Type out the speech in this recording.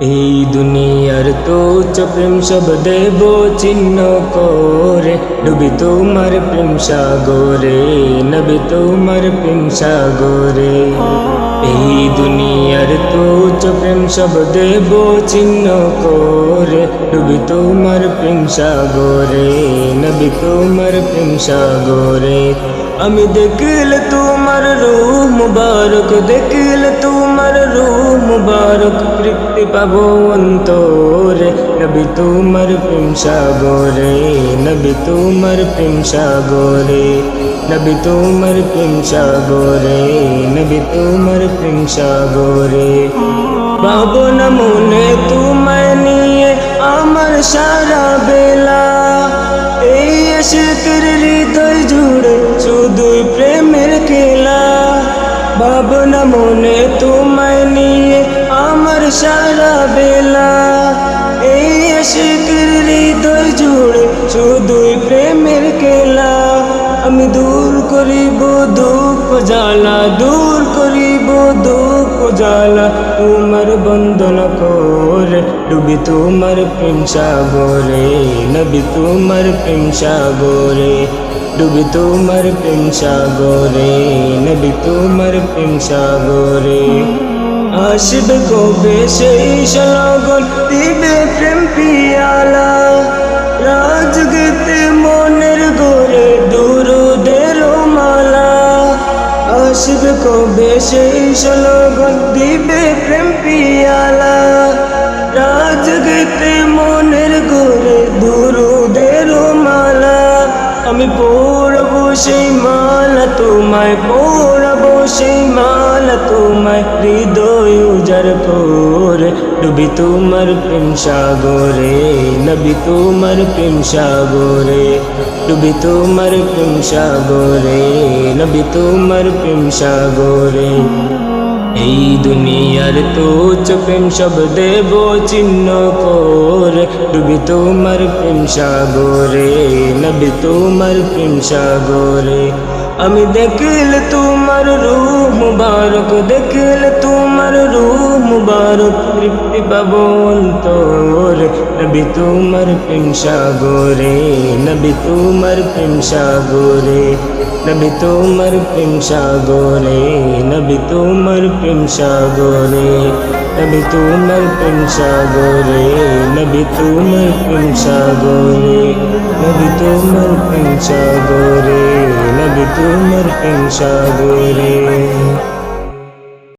এই দুনিয়ার তুচ্ছ প্রেম সব দেব চিহ্ন করে, ডুবি তোমার প্রেম সাগরে, নবী তোমার প্রেম সাগরে। এই দুনিয়ার তুচ্ছ প্রেম সব দেব চিহ্ন করে, ডুবি তোমার প্রেম সাগরে, নবী তোমার প্রেম সাগরে। আমি দেখলে তোমার রূহ মুবারক, দেখলে তোমার রূহ মুবারক, তৃপ্তি পাবো অন্তরে, নবী তোমার প্রেম সাগরে, নবী তোমার প্রেম সাগরে, নবী তোমার প্রেম সাগরে, নবী তোমার প্রেম সাগরে। পাবো না মনে তোমায় নিয়ে আমার সারা বেলা, এই আশিকের হৃদয় জুড়ে শুধুই প্রেমের খেলা। ভাবনা মনে তোমায় নিয়ে আমার সারা বেলা, এই আশিকের হৃদয় জুড়ে শুধুই প্রেমের খেলা। আমি দূর করিব দুঃখ জ্বালা, দূর করিব দুঃখ জ্বালা, তোমার বন্দনা করে, ডুবি তোমার প্রেম সাগরে, নবী তোমার প্রেম সাগরে, ডুবি তোমার প্রেম সাগরে, নবী তোমার প্রেম সাগরে। আসবে কবে সেই লগন, দিবে প্রেম পিয়ালা, রাজগীতে মনের গোরে দুরুদের মালা। আসবে কবে সেই লগন, দিবে প্রেম পিয়ালা, রাজগীতে মনের গোরে দুরুদের মালা। আমি পড়বো সেই মালা তোমায়, পড়বো সেই মালা তোমায়, হৃদয় উজাড় করে, ডুবি তোমার প্রেম সাগরে, নবী তোমার প্রেম সাগরে, ডুবি তোমার প্রেম সাগরে, নবী তোমার প্রেম সাগরে। এই দুনিয়ার তুচ্ছ প্রেম সব দেব চিহ্ন করে, ডুবি তোমার প্রেম সাগরে, নবী তোমার প্রেম সাগরে। আমি দেখলে তোমার রূহ মুবারক, দেখলে তোমার রূহ মুবারক, তৃপ্তি পাবো অন্তরে, নবী তোমার প্রেম সাগরে, নবী তোমার প্রেম সাগরে, নবী তোমার প্রেম সাগরে, নবী তোমার প্রেম সাগরে, নবী তোমার প্রেম সাগরে, নবী তোমার প্রেম সাগরে, নবী তোমার প্রেম সাগরে, নবী তোমার প্রেম সাগরে।